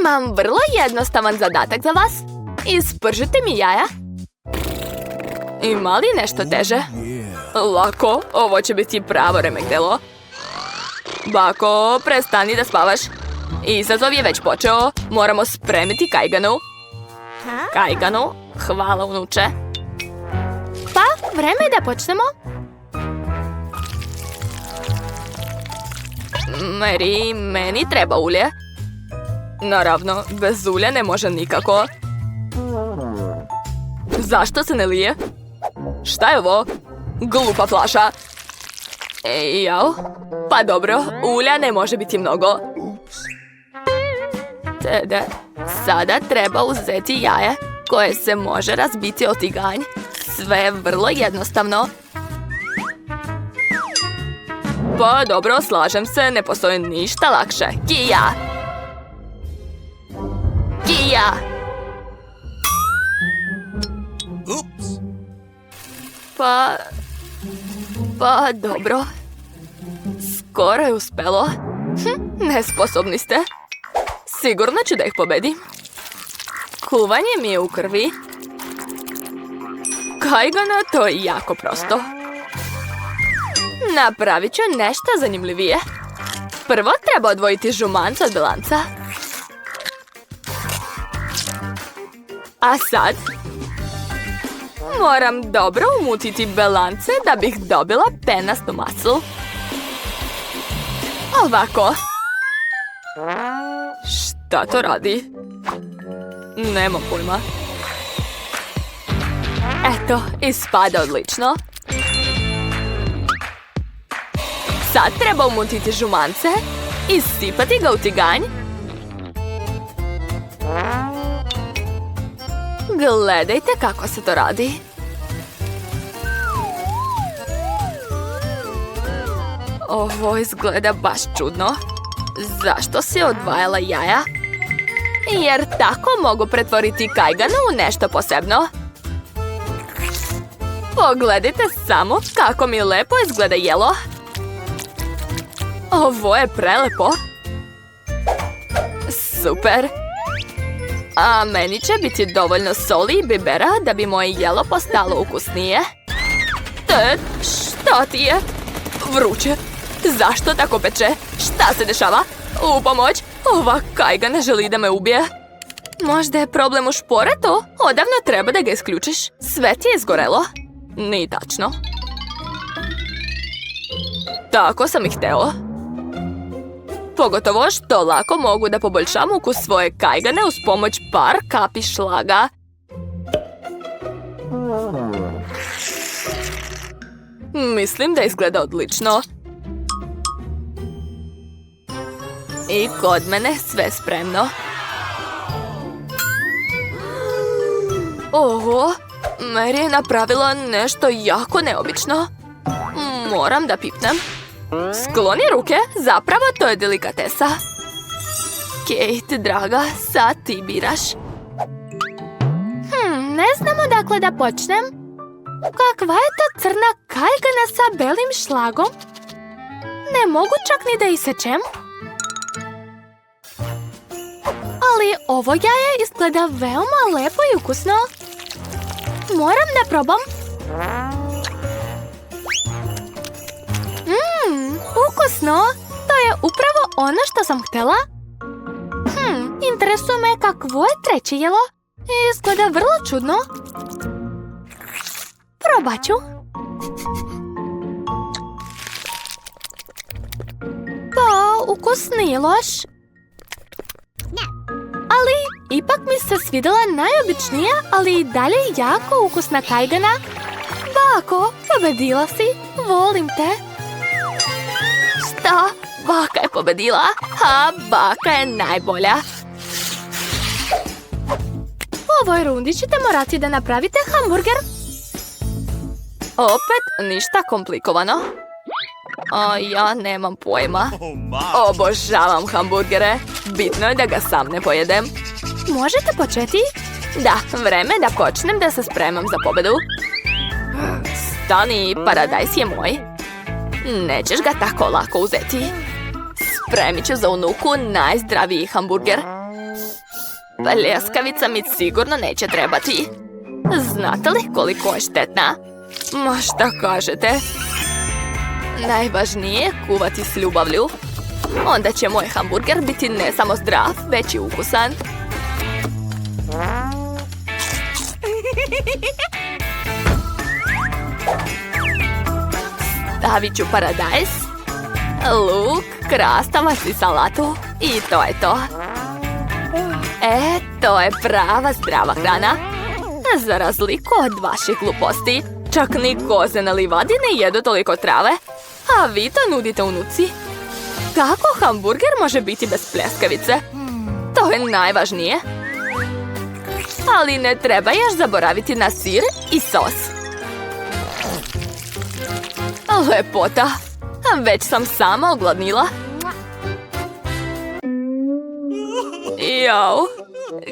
Imam vrlo jednostavan zadatak za vas. Ispržite mi jaja. Ima li nešto teže? Lako, ovo će biti pravo remek-delo. Bako, prestani da spavaš. Izazov je već počeo. Moramo spremiti kajganu. Kajganu? Hvala, unuče. Pa, vreme je da počnemo. Mary, meni treba ulje. Naravno, bez ulja ne može nikako. Zašto se ne lije? Šta je ovo? Glupa flaša. Jao. Pa dobro, ulja ne može biti mnogo. Tede, sada treba uzeti jaje koje se može razbiti o tiganj. Sve je vrlo jednostavno. Pa dobro, slažem se, ne postoji ništa lakše. Kija! Kija! Pa dobro. Skoro je uspelo. Nesposobni ste. Sigurno ću da ih pobedim. Kuvanje mi je u krvi. Kajgana, to je jako prosto. Napravit ću nešto zanimljivije. Prvo treba odvojiti žumanca od belanca. A sad moram dobro umutiti belance da bih dobila penastu masu. Ovako. Šta to radi? Nemam pojma. Eto, ispada odlično. Sad treba umutiti žumance i sipati ga u tiganj. Gledajte kako se to radi. Ovo izgleda baš čudno. Zašto si odvajala jaja? Jer tako mogu pretvoriti kajganu u nešto posebno. Pogledajte samo kako mi lepo izgleda jelo. Ovo je prelepo. Super. A meni će biti dovoljno soli i bibera da bi moje jelo postalo ukusnije. Ted, šta ti je? Vruće. Zašto tako peče? Šta se dešava? U pomoć! Ova kajgana želi da me ubije. Možda je problem u šporetu? Odavno treba da ga isključiš. Sve ti je izgorelo. Nije tačno. Tako sam i hteo. Pogotovo što lako mogu da poboljšam ukus svoje kajgane uz pomoć par kapi šlaga. Mislim da izgleda odlično. I kod mene sve spremno. Oho, Mary je napravila nešto jako neobično. Moram da pipnem. Skloni ruke, zapravo to je delikatesa. Kate, draga, sad ti biraš. Ne znam odakle da počnem. Kakva je to crna kajgana sa belim šlagom? Ne mogu čak ni da isečem. Ali ovo jaje izgleda veoma lepo i ukusno. Moram da probam. Ukusno! To je upravo ono što sam htjela. Interesuje me kakvo je treće jelo. Izgleda vrlo čudno. Probat ću. Pa, ukus nije loš. Ali ipak mi se svidjela najobičnija, ali i dalje jako ukusna kajgana. Bako, pobedila si. Volim te. Šta? Baka je pobedila, a baka je najbolja. U ovoj rundi ćete morati da napravite hamburger. Opet ništa komplikovano. A ja nemam pojma. Obožavam hamburgere. Bitno je da ga sam ne pojedem. Možete početi? Da, vreme da počnem da se spremam za pobedu. Stani, paradajz je moj. Nećeš ga tako lako uzeti. Spremit ću za unuku najzdraviji hamburger. Pljeskavica mi sigurno neće trebati. Znate li koliko je štetna? Ma šta kažete? Najvažnije je kuvati s ljubavlju. Onda će moj hamburger biti ne samo zdrav, već i ukusan. Stavit ću paradajz, luk, krastavac i salatu. I to je to. To je prava zdrava hrana. Za razliku od vaših gluposti, čak ni koze na livadi ne jedu toliko trave, a vi to nudite unuci. Kako hamburger može biti bez pljeskavice? To je najvažnije. Ali ne treba još zaboraviti na sir i sos. Lepota. Već sam sama ogladnila. Jao,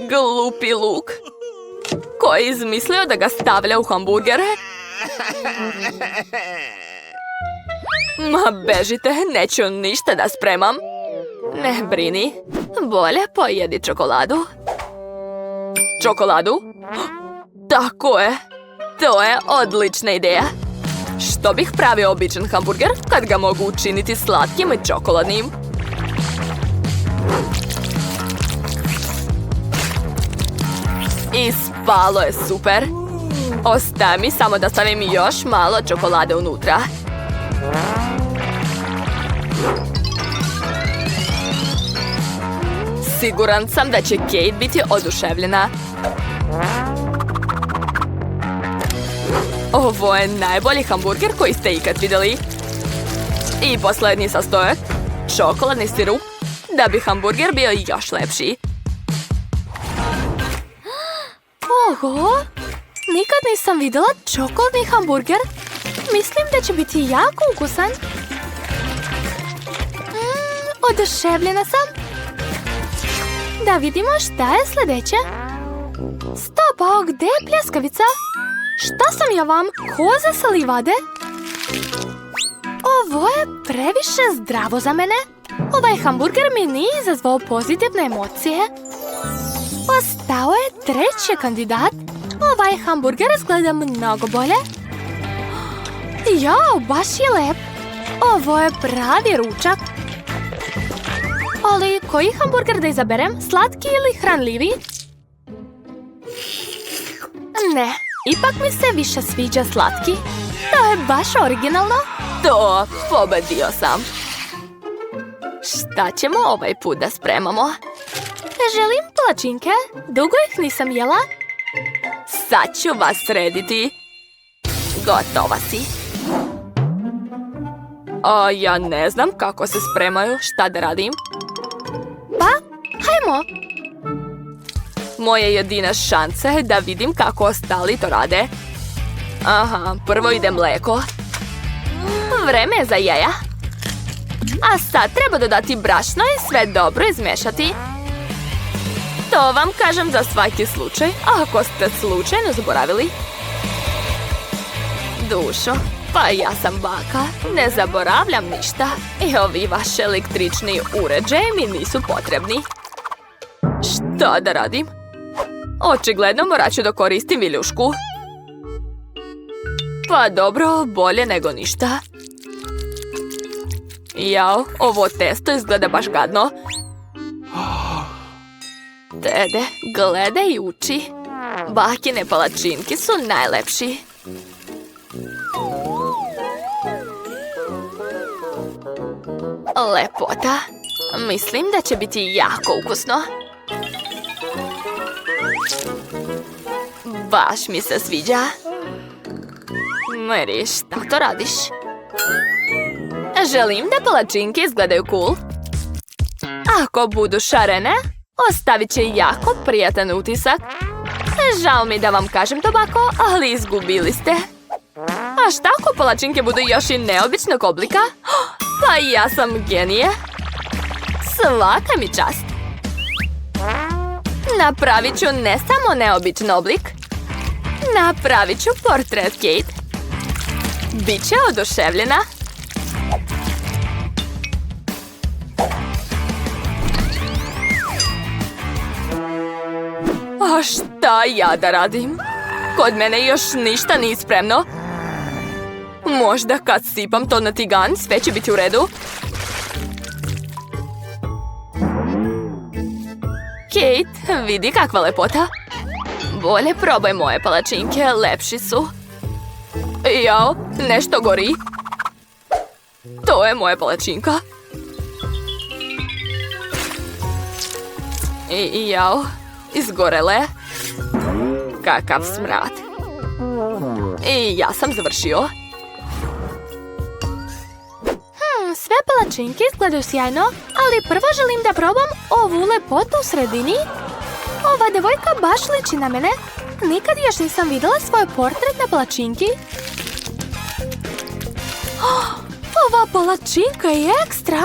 glupi luk. Ko je izmislio da ga stavlja u hamburgere? Ma bežite, neću ništa da spremam. Ne brini, bolje pojedi čokoladu. Čokoladu? Tako je, to je odlična ideja. Što bih pravio običan hamburger kad ga mogu učiniti slatkim i čokoladnim? Ispalo je super. Ostaje mi samo da stavim još malo čokolade unutra. Siguran sam da će Kate biti oduševljena. Ovo je najbolji hamburger koji ste ikad vidjeli. I posljednji sastojak, čokoladni sirup, da bi hamburger bio još lepši. Oho, nikad nisam vidjela čokoladni hamburger. Mislim da će biti jako ukusan. Oduševljena sam. Da vidimo šta je sljedeće. Stopa, gdje je pljeskavica? Šta sam ja vam, koza sa livade? Ovo je previše zdravo za mene. Ovaj hamburger mi nije izazvao pozitivne emocije. Ostao je treći kandidat. Ovaj hamburger izgleda mnogo bolje. Jao, baš je lep. Ovo je pravi ručak. Ali koji hamburger da izaberem? Slatki ili hranljivi? Ne, ipak mi se više sviđa slatki. To je baš originalno. To, pobedio sam. Šta ćemo ovaj put da spremamo? Želim palačinke. Dugo ih nisam jela. Sad ću vas srediti. Gotova si. A ja ne znam kako se spremaju. Šta da radim? Pa, hajmo. Moja jedina šansa je da vidim kako ostali to rade. Aha, prvo ide mlijeko. Vreme je za jaja. A sad treba dodati brašno i sve dobro izmešati. To vam kažem za svaki slučaj, ako ste slučajno zaboravili. Dušo, pa ja sam baka, ne zaboravljam ništa. I ovi vaši električni uređaji mi nisu potrebni. Šta da radim? Očigledno morat ću da koristim viljušku. Pa dobro, bolje nego ništa. Jao, ovo testo izgleda baš gadno. Dede, gledaj i uči. Bakine palačinki su najlepši. Lepota. Mislim da će biti jako ukusno. Baš mi se sviđa. Meri, šta to radiš? Želim da palačinke izgledaju cool. Ako budu šarene, ostavit će jako prijatan utisak. Žao mi da vam kažem to, bako, ali izgubili ste. A šta ako palačinke budu još i neobičnog oblika? Pa ja sam genije. Svaka mi čast. Napravit ću ne samo neobičan oblik. Napravit ću portret Kate. Biće oduševljena. A šta ja da radim? Kod mene još ništa nije spremno. Možda kad sipam to na tigan, sve će biti u redu. Kate, vidi kakva lepota. Bolje probaj moje palačinke, lepši su. Jao, nešto gori. To je moja palačinka. Jao, izgorele. Kakav smrad. I ja sam završio. Sve palačinke izgledaju sjajno, ali prvo želim da probam ovu lepotu u sredini. Ova devojka baš liči na mene. Nikad još nisam vidjela svoj portret na palačinki. Ova palačinka je ekstra.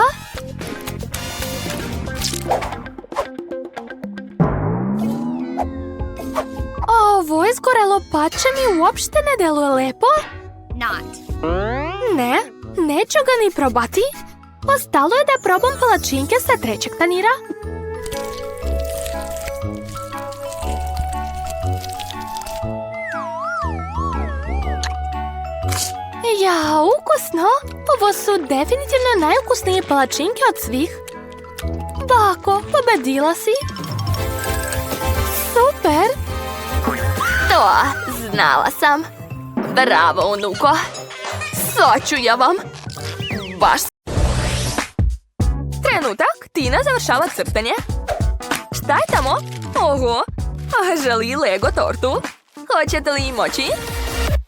Ovo izgorelo pače mi uopšte ne deluje lepo. Ne, neću ga ni probati. Ostalo je da probam palačinke sa trećeg tanira. Ja, ukusno! Ovo su definitivno najukusnije palačinke od svih. Bako, pobedila si! Super! To, znala sam. Bravo, unuko. Sad ću ja vam. Baš. Trenutak, Tina završava crtanje. Šta je tamo? Oho, želi Lego tortu. Hoćete li moći?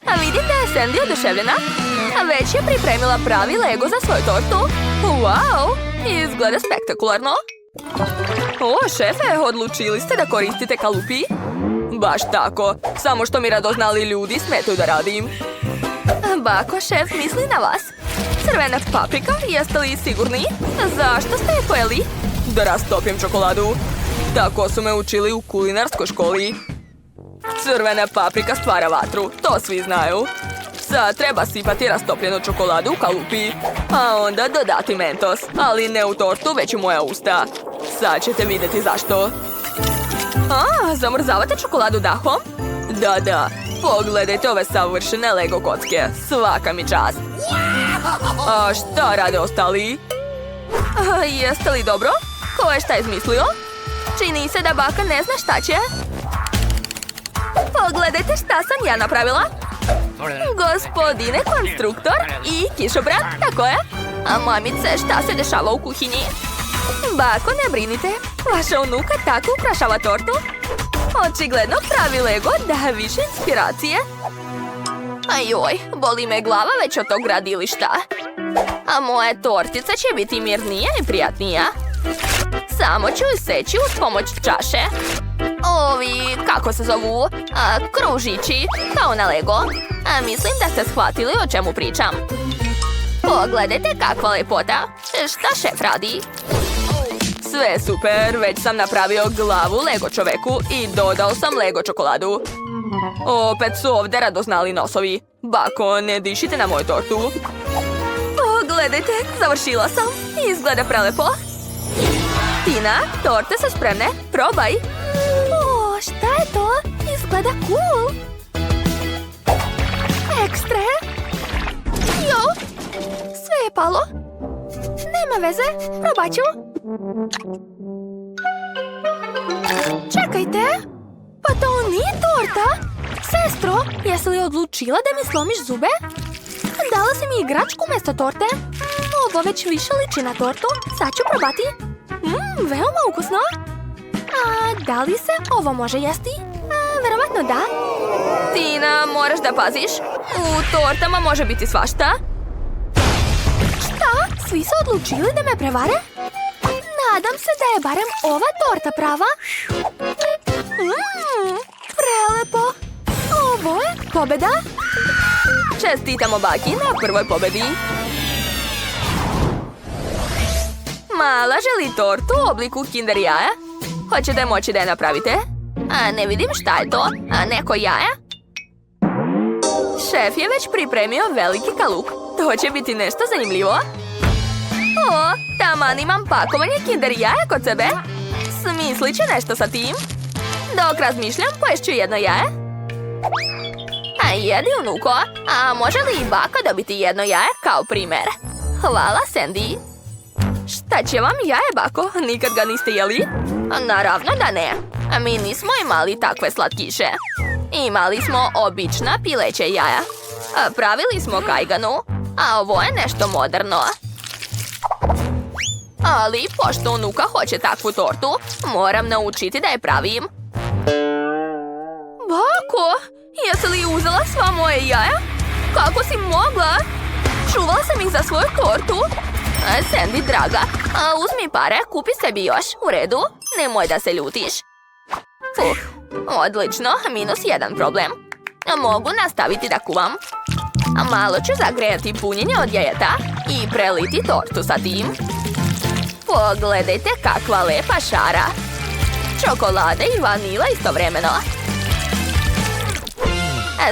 A vidim da je Sandy oduševljena. Već je pripremila pravi Lego za svoju tortu. Wow, izgleda spektakularno. O, šefe, odlučili ste da koristite kalupi? Baš tako, samo što mi radoznali ljudi smetaju da radim. Bako, šef misli na vas. Crvena paprika, jeste li sigurni? Zašto ste je pojeli? Da rastopim čokoladu. Tako su me učili u kulinarskoj školi. Crvena paprika stvara vatru, to svi znaju. Sad treba sipati rastopljenu čokoladu u kalupi, a onda dodati mentos, ali ne u tortu, već u moja usta. Sad ćete vidjeti zašto. Zamrzavate čokoladu dahom? Da, pogledajte ove savršene Lego kocke, svaka mi čast. A šta rade ostali? Jeste li dobro? Ko je šta izmislio? Čini se da baka ne zna šta će. Pogledajte šta sam ja napravila. Gospodine konstruktor i kišobran, tako je. A mamice, šta se dešava u kuhinji? Bako, ne brinite, vaša unuka tako ukrašava tortu. Očigledno pravi Lego da više inspiracije. Ajoj, boli me glava već od tog gradilišta. A moja tortica će biti mirnija i prijatnija. Samo ću iseći uz pomoć čaše. Ovi, kako se zovu? Kružići, kao na Lego. Mislim da ste shvatili o čemu pričam. Pogledajte kakva lepota. Šta šef radi? Sve super, već sam napravio glavu Lego čoveku i dodao sam Lego čokoladu. Opet su ovdje radoznali nosovi. Bako, ne dišite na moju tortu. Pogledajte, završila sam. Izgleda prelepo. Tina, torte su spremne. Probaj. O, šta je to? Izgleda cool. Ekstra. Jo, sve je palo. Nema veze, probat ću. Čekajte. Pa to nije torta. Sestro, jesi li odlučila da mi slomiš zube? Dala si mi igračku umjesto torte. Ovo već više liči na tortu. Sad ću probati. Veoma ukusno. A da li se ovo može jesti? Verovatno da. Tina, moraš da paziš. U tortama može biti svašta. Šta? Svi su odlučili da me prevare? Nadam se da je barem ova torta prava. Prelepo. Ovo je pobjeda. Čestitamo baki na prvoj pobjedi. Mala želi tortu u obliku Kinder jaja. Hoćete moći da je napravite? Ne vidim šta je to. Neko jaja? Šef je već pripremio veliki kalup. To će biti nešto zanimljivo. O, taman imam pakovanje Kinder jaja kod sebe. Smislit će nešto sa tim. Dok razmišljam, poješću jedno jaje. A jedi, unuko. A može li i baka dobiti jedno jaje kao primjer? Hvala, Sandy. Šta će vam jaje, bako? Nikad ga niste jeli? Naravno da ne. Mi nismo imali takve slatkiše. Imali smo obična pileće jaja. Pravili smo kajganu, a ovo je nešto moderno. Ali pošto unuka hoće takvu tortu, moram naučiti da je pravim. Bako, jesi li uzela sva moje jaja? Kako si mogla? Čuvala sam ih za svoju tortu. Sandy, draga, uzmi pare, kupi sebi još. U redu, nemoj da se ljutiš. Odlično, -1 problem. Mogu nastaviti da kuvam. Malo ću zagrejati punjenje od jajeta i preliti tortu sa tim. Pogledajte kakva lepa šara. Čokolade i vanila istovremeno.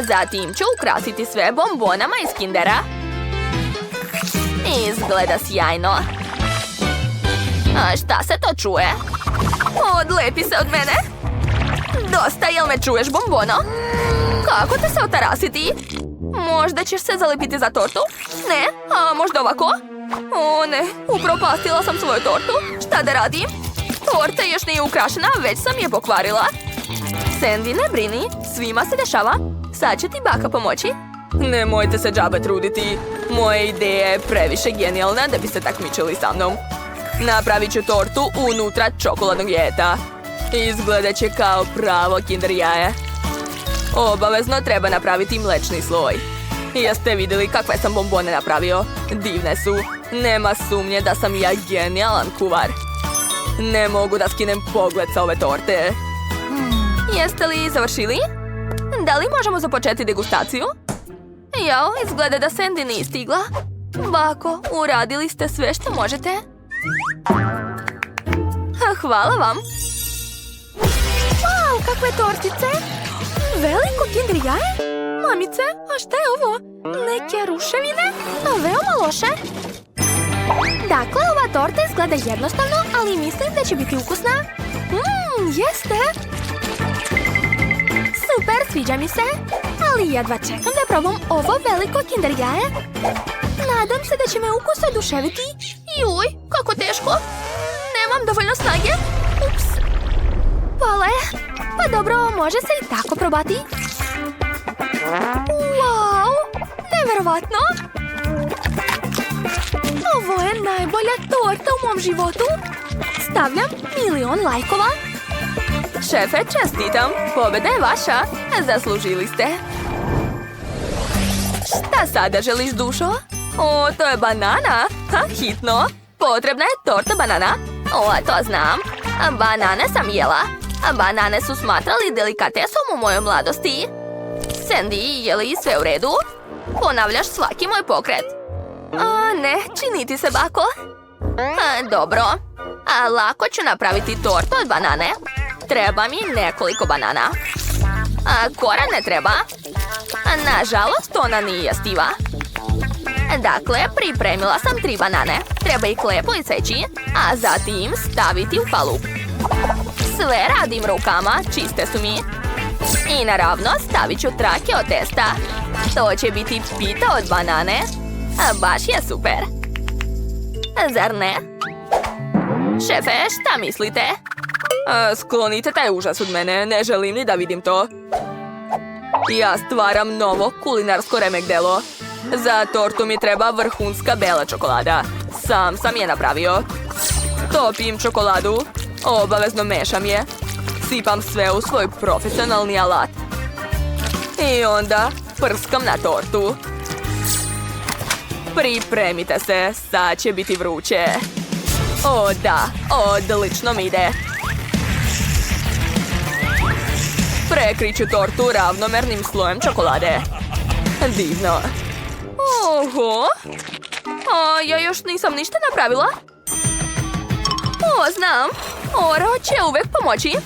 Zatim ću ukrasiti sve bombonama iz Kindera. Izgleda sjajno. A šta se to čuje? Odlepi se od mene. Dosta, jel me čuješ, bombono? Kako te se otarasiti? Možda ćeš se zalepiti za tortu? Ne? A možda ovako? O ne, upropastila sam svoju tortu. Šta da radim? Torta još nije ukrašena, već sam je pokvarila. Sandy, ne brini, svima se dešava. Sad će ti baka pomoći. Nemojte se džabe truditi. Moja ideja je previše genijalna da biste takmičili sa mnom. Napravit ću tortu unutra čokoladnog jajeta. Izgledat će kao pravo Kinder jaje. Obavezno treba napraviti mlečni sloj. Jeste vidjeli kakve sam bombone napravio? Divne su. Nema sumnje da sam ja genijalan kuvar. Ne mogu da skinem pogled sa ove torte. Jeste li završili? Da li možemo započeti degustaciju? Jao, izgleda da Sandy nije stigla. Bako, uradili ste sve što možete. Hvala vam. Wow, kakve tortice! Veliko Kinder jaje? Mamice, a šta je ovo? Neke ruševine? Veoma loše. Dakle, ova torta izgleda jednostavno, ali mislim da će biti ukusna. Jeste! Super, sviđa mi se. Ali jedva čekam da probam ovo veliko Kinder jaje. Nadam se da će me ukus oduševiti. Juj, kako teško. Nemam dovoljno snage. Ups. Pale. Pa dobro, može se i tako probati. Wow, neverovatno. Ovo je najbolja torta u mom životu. Stavljam 1.000.000 lajkova. Šefe, čestitam. Pobjeda je vaša. Zaslužili ste. Šta sada želiš, dušo? O, to je banana. Hitno. Potrebna je torta banana. O, to znam. Banane sam jela. Banane su smatrali delikatesom u mojoj mladosti. Sandy, je li sve u redu? Ponavljaš svaki moj pokret. Ne, čini ti se, bako. Dobro. Lako ću napraviti tortu od banane. Treba mi nekoliko banana. Koran ne treba. Nažalost, ona nije jestiva. Dakle, pripremila sam 3 banane. Treba ih lepo iseći, a zatim staviti u kalup. Sve radim rukama, čiste su mi. I naravno stavit ću trake od testa. To će biti pita od banane. Baš je super. Zar ne? Šefe, šta mislite? Sklonite taj užas od mene, ne želim ni da vidim to. Ja stvaram novo kulinarsko remek delo. Za tortu mi treba vrhunska bela čokolada. Sam sam je napravio. Topim čokoladu. Obavezno mešam je. Sipam sve u svoj profesionalni alat. I onda prskam na tortu. Pripremite se, sad će biti vruće. O da, odlično mi ide. Prekriću tortu ravnomernim slojem čokolade. Divno. Oho. Ja još nisam ništa napravila. Znam. Oreo će uvek pomoći.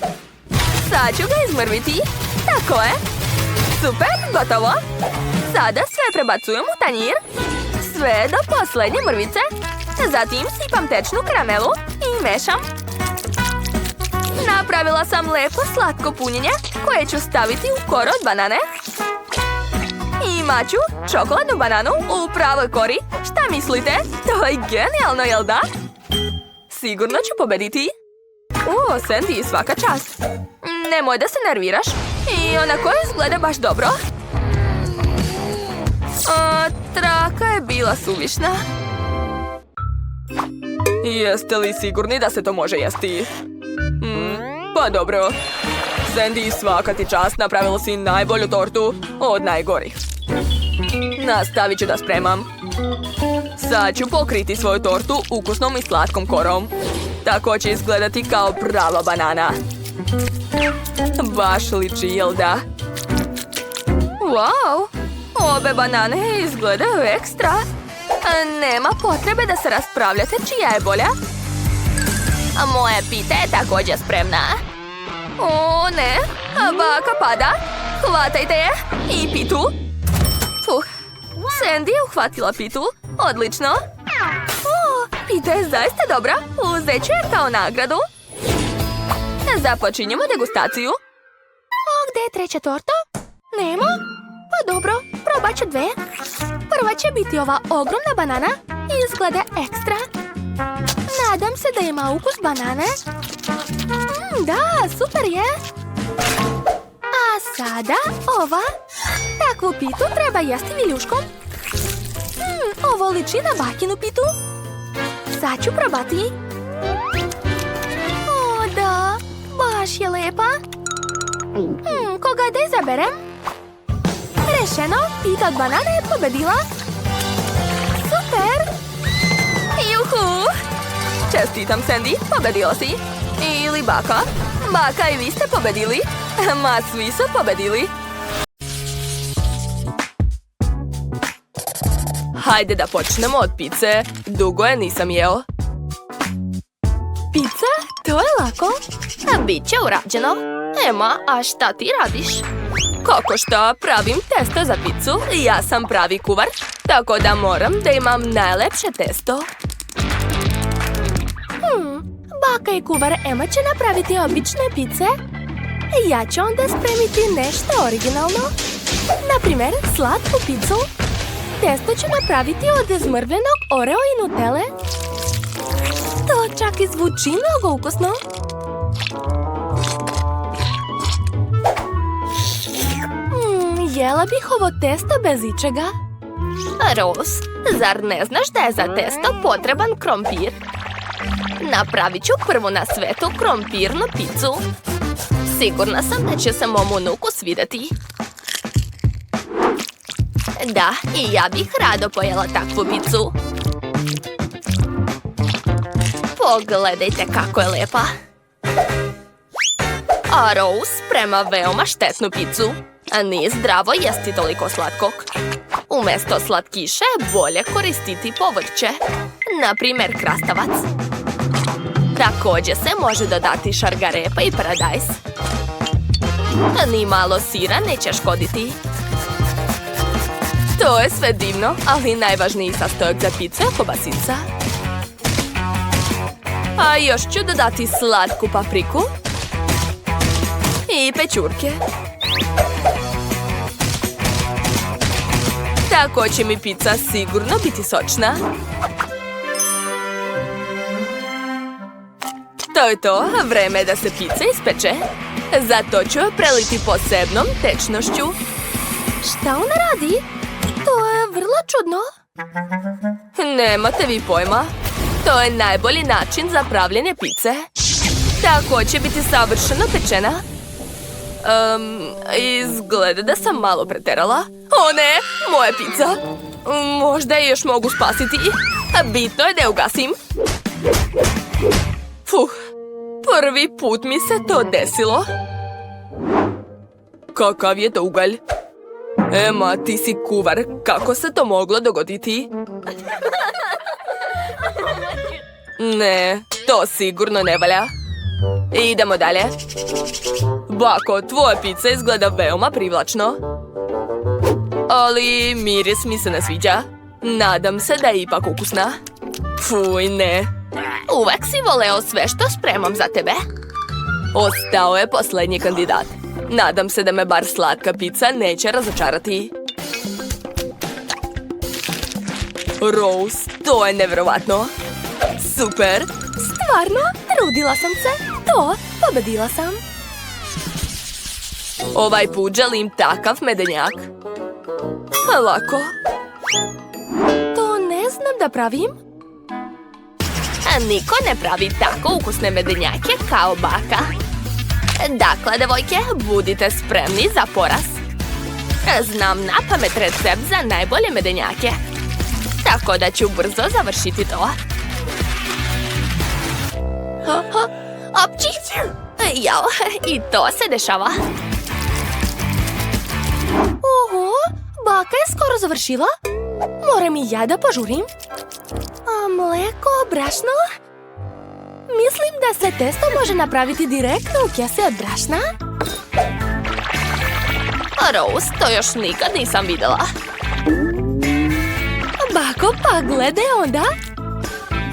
Sad ću ga izmrviti. Tako je. Super, gotovo. Sada sve prebacujem u tanjir. Sve do posljednje mrvice. Zatim sipam tečnu karamelu i mešam. Na Napravila sam lepo slatko punjenje koje ću staviti u koru od banane. Imat ću čokoladnu bananu u pravoj kori. Šta mislite? To je genijalno, jel da? Sigurno ću pobediti. Sandy, svaka čast. Nemoj da se nerviraš. I onako izgleda baš dobro. Traka je bila suvišna. Jeste li sigurni da se to može jesti? Pa dobro. Sandy, svaka ti čast, napravila si najbolju tortu od najgorih. Nastavit ću da spremam. Sad ću pokriti svoju tortu ukusnom i slatkom korom. Tako će izgledati kao prava banana. Baš liči, jel da? Wow! Obe banane izgledaju ekstra. Nema potrebe da se raspravljate čija je bolja. A moja pita je također spremna. O, ne! Baka pada! Hvatajte je! I pitu! Sandy je uhvatila pitu. Odlično! Pita je zaista dobra. Uzet ću je kao nagradu. Započinjemo degustaciju. Gdje je treća torta? Nema? Pa dobro, probat ću dve. Prva će biti ova ogromna banana. Izgleda ekstra. Nadam se da ima ukus banane. Da, super je. A sada ova. Takvu pitu treba jesti viljuškom. Ovo liči na bakinu pitu. Sad ću probati. O, da, baš je lepa. Koga da izaberem? Rešeno, pita od banane je pobedila. Super! Juhu! Čestitam, Sandy, pobedila si. Ili baka. Baka, i vi ste pobedili. Ma, svi su pobedili. Hajde da počnemo od pice. Dugo je nisam jeo. Pizza? To je lako. Biće urađeno. Ema, a šta ti radiš? Kako šta? Pravim testo za picu. Ja sam pravi kuvar, tako da moram da imam najlepše testo. Baka i kuvar Ema će napraviti obične pice. Ja ću onda spremiti nešto originalno. Naprimjer, slatku picu. Testo ću napraviti od izmrvljenog Oreo i Nutelle. To čak i zvuči mnogo ukusno. Jela bih ovo testo bez ičega. Rose, zar ne znaš da je za testo potreban krompir? Napravit ću prvo na svetu krompirnu picu. Sigurna sam da će se mom unuku svidjeti. Da, i ja bih rado pojela takvu picu. Pogledajte kako je lepa. A Rose sprema veoma štetnu picu. A nije zdravo jesti toliko slatkog. Umjesto slatkiša je bolje koristiti povrće. Naprimjer, krastavac. Također se može dodati šargarepa i paradajz. Ni malo sira neće škoditi. To je sve divno, ali najvažniji sastojak za picu je kobasica. A još ću dodati slatku papriku i pečurke. Tako će mi pizza sigurno biti sočna. To je to, vreme je da se pizza ispeče. Zato ću je preliti posebnom tečnošću. Šta ona radi? To je vrlo čudno. Nemate vi pojma. To je najbolji način za pravljenje pice. Tako će biti savršeno pečena. Izgleda da sam malo preterala. O ne, moja pizza. Možda je još mogu spasiti. Bitno je da je ugasim. Prvi put mi se to desilo. Kakav je to ugalj? Ema, ti si kuvar. Kako se to moglo dogoditi? Ne, to sigurno ne valja. Idemo dalje. Bako, tvoja pizza izgleda veoma privlačno. Ali miris mi se ne sviđa. Nadam se da je ipak ukusna. Fuj, ne. Uvek si voleo sve što spremam za tebe. Ostao je posljednji kandidat. Nadam se da me bar slatka pizza neće razočarati. Rose, to je nevjerovatno. Super. Stvarno, trudila sam se. To, pobedila sam. Ovaj put želim takav medenjak. Lako. To ne znam da pravim. Niko ne pravi tako ukusne medenjake kao baka. Dakle, devojke, budite spremni za poraz. Znam napamet recept za najbolje medenjake. Tako da ću brzo završiti to. Opći! Jao, i to se dešava. Oho, baka je skoro završila. Moram i ja da požurim. A mleko, brašno? Mislim da se testo može napraviti direktno u kese od brašna. Rose, to još nikad nisam videla. Bako, pa gledaj onda.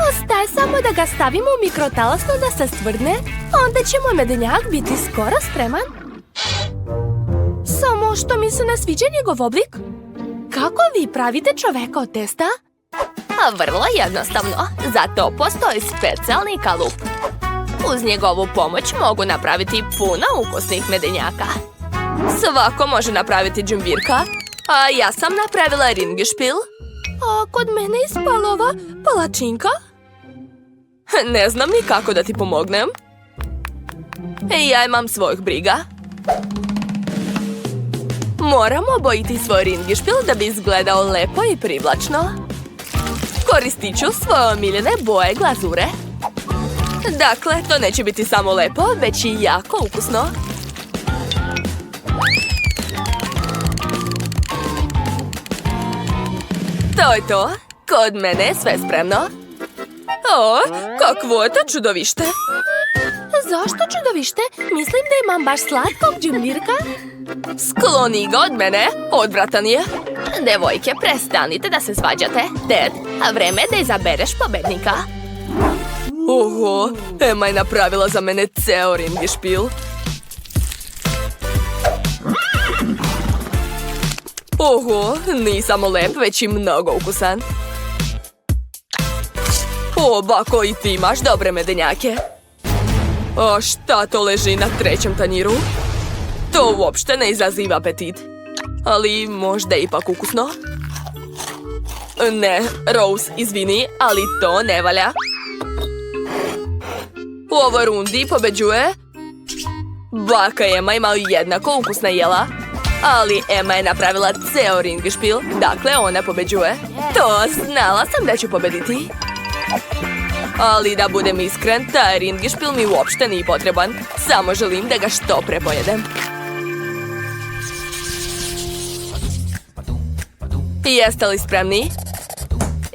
Ostaje samo da ga stavimo u mikrotalasno da se stvrdne. Onda će moj medenjak biti skoro spreman. Samo što mi se ne sviđa njegov oblik. Kako vi pravite čoveka od testa? Vrlo jednostavno. Za to postoji specijalni kalup. Uz njegovu pomoć mogu napraviti puno ukusnih medenjaka. Svako može napraviti džumbirka, a ja sam napravila ringišpil. A kod mene ispala ova palačinka? Ne znam ni kako da ti pomognem. Ja imam svojih briga. Moram obojiti svoj ringišpil da bi izgledao lepo i privlačno. Koristit ću svoje omiljene boje glazure. Dakle, to neće biti samo lepo, već i jako ukusno. To je to. Kod mene je sve spremno. O, kakvo je to čudovište. Zašto čudovište? Mislim da imam baš slatkog džumbirka. Skloni ga od mene, odvratan je. Devojke, prestanite da se svađate. Ted, a vreme je da izabereš pobednika. Oho, Emma je napravila za mene ceo ringišpil. Oho, nisam lep, već i mnogo ukusan. O, bako, i ti imaš dobre medenjake. A šta to leži na trećem tanjiru? To uopšte ne izaziva apetit. Ali možda je ipak ukusno. Ne, Rose, izvini, ali to ne valja. U ovoj rundi pobeđuje baka i Emma imaju jednako ukusna jela. Ali Emma je napravila ceo ringišpil, dakle ona pobeđuje. To znala sam da ću pobediti. Ali da budem iskren, taj ringišpil mi uopšte nije potreban. Samo želim da ga što pre pojedem. Jeste li spremni?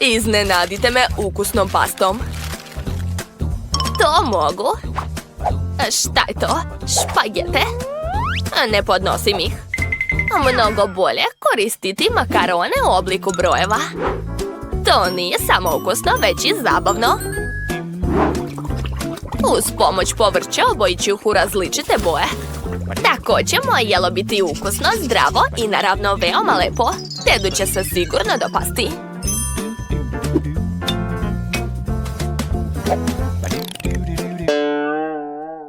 Iznenadite me ukusnom pastom. To mogu. Šta je to? Špagete? Ne podnosim ih. Mnogo bolje koristiti makarone u obliku brojeva. To nije samo ukusno, već i zabavno. Uz pomoć povrća obojit ću ih u različite boje. Tako će moje jelo biti ukusno, zdravo i naravno veoma lepo. Tedu će se sigurno dopasti.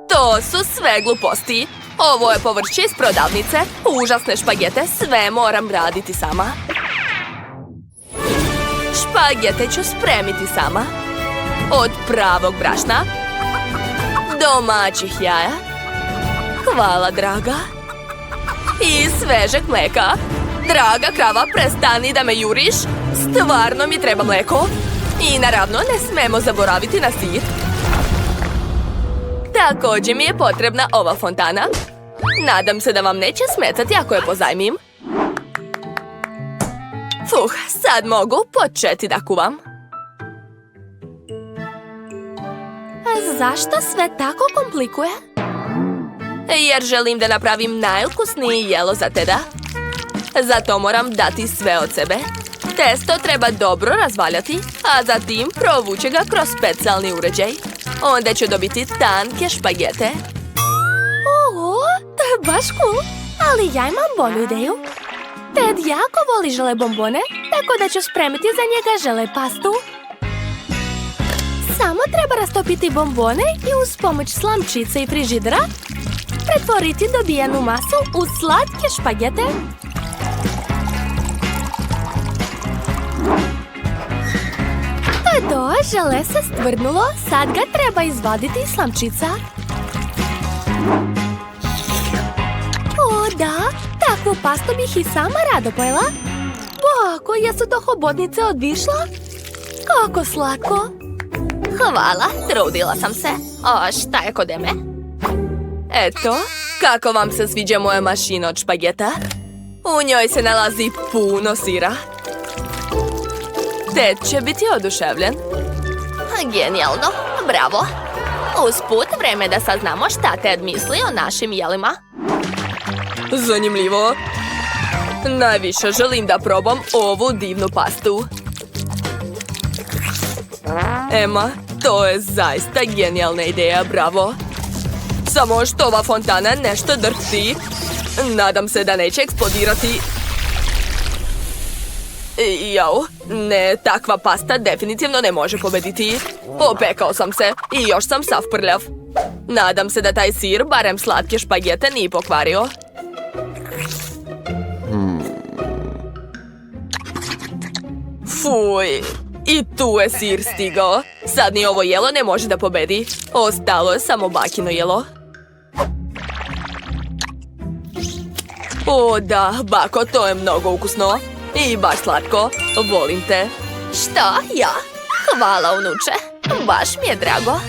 To su sve gluposti. Ovo je povrće iz prodavnice. Užasne špagete, sve moram raditi sama. Špagete ću spremiti sama. Od pravog brašna, domaćih jaja, hvala draga, i svežeg mleka. Draga krava, prestani da me juriš. Stvarno mi treba mleko. I naravno ne smemo zaboraviti na sir. Također mi je potrebna ova fontana. Nadam se da vam neće smetati ako je pozajmim. Sad mogu početi da kuvam. Zašto sve tako komplikuje? Jer želim da napravim najukusniji jelo za Teda. Zato moram dati sve od sebe. Testo treba dobro razvaljati, a zatim provući ga kroz specijalni uređaj. Onda ću dobiti tanke špagete. baš cool, ali ja imam bolju ideju. Ted jako voli žele bombone, tako da ću spremiti za njega žele pastu. Samo treba rastopiti bombone i uz pomoć slamčice i frižidera pretvoriti dobijenu masu u slatke špagete. To je to, žele se stvrdnulo, sad ga treba izvaditi iz slamčica. O da, takvu pastu bih i sama rado pojela. Bako, jesu to hobotnice od višla? Kako slatko! Hvala, trudila sam se. A šta je kod mene? Eto, kako vam se sviđa moja mašina od špageta? U njoj se nalazi puno sira. Ted će biti oduševljen. Genijalno, bravo. Usput, vreme da saznamo šta Ted misli o našim jelima. Zanimljivo. Najviše želim da probam ovu divnu pastu. Emma, to je zaista genijalna ideja, bravo. Samo što ova fontana nešto drhti. Nadam se da neće eksplodirati. Jau, ne, takva pasta definitivno ne može pobediti. Opekao sam se i još sam sav prljav. Nadam se da taj sir, barem slatke špagete, nije pokvario. Fuj, i tu je sir stigao. Sad ni ovo jelo ne može da pobedi. Ostalo je samo bakino jelo. O da, bako, to je mnogo ukusno. I baš slatko. Volim te. Šta? Ja? Hvala, unuče. Baš mi je drago.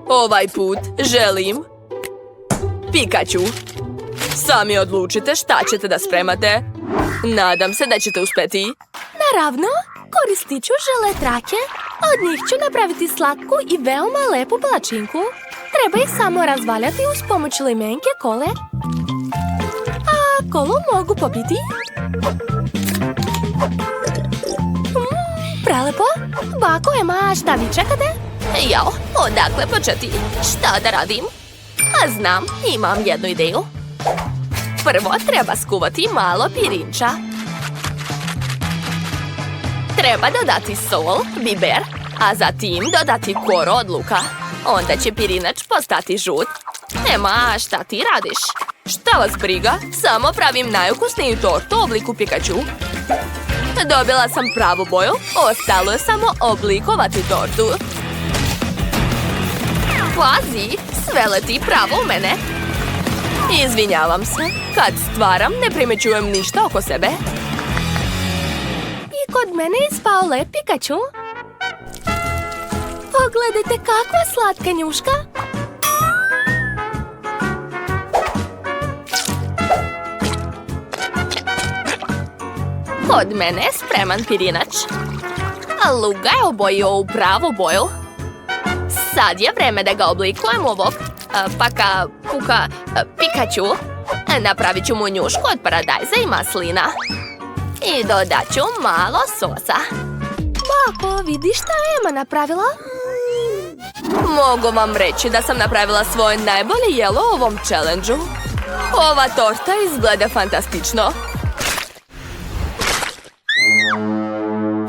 Ovaj put želim Pikachu. Sami odlučite šta ćete da spremate. Nadam se da ćete uspeti. Naravno, koristit ću žele trake. Od njih ću napraviti slatku i veoma lepu palačinku. Treba ih samo razvaljati uz pomoć limenke kole. A kolu mogu popiti. Prelepo. Bako, Ema, šta vi čekate? Jao, odakle početi? Šta da radim? A znam, imam jednu ideju. Prvo treba skuvati malo pirinča. Treba dodati sol, biber, a zatim dodati koro od luka. Onda će pirinač postati žut. Ema, šta ti radiš? Šta vas briga? Samo pravim najukusniju tortu u obliku Pikachu. Dobila sam pravu boju, ostalo je samo oblikovati tortu. Pazi, sve leti pravo u mene. Izvinjavam se, kad stvaram ne primećujem ništa oko sebe. I kod mene je ispao lep Pikachu. Pogledajte kakva slatka njuška. Kod mene je spreman pirinač. A Luga je obojio u pravu boju. Sad je vreme da ga oblikujem u ovog Pikachu. Napravit ću mu njušku od paradajza i maslina. I dodat ću malo sosa. Bako, vidiš šta je Ema napravila? Mogu vam reći da sam napravila svoje najbolje jelo u ovom challenge-u. Ova torta izgleda fantastično.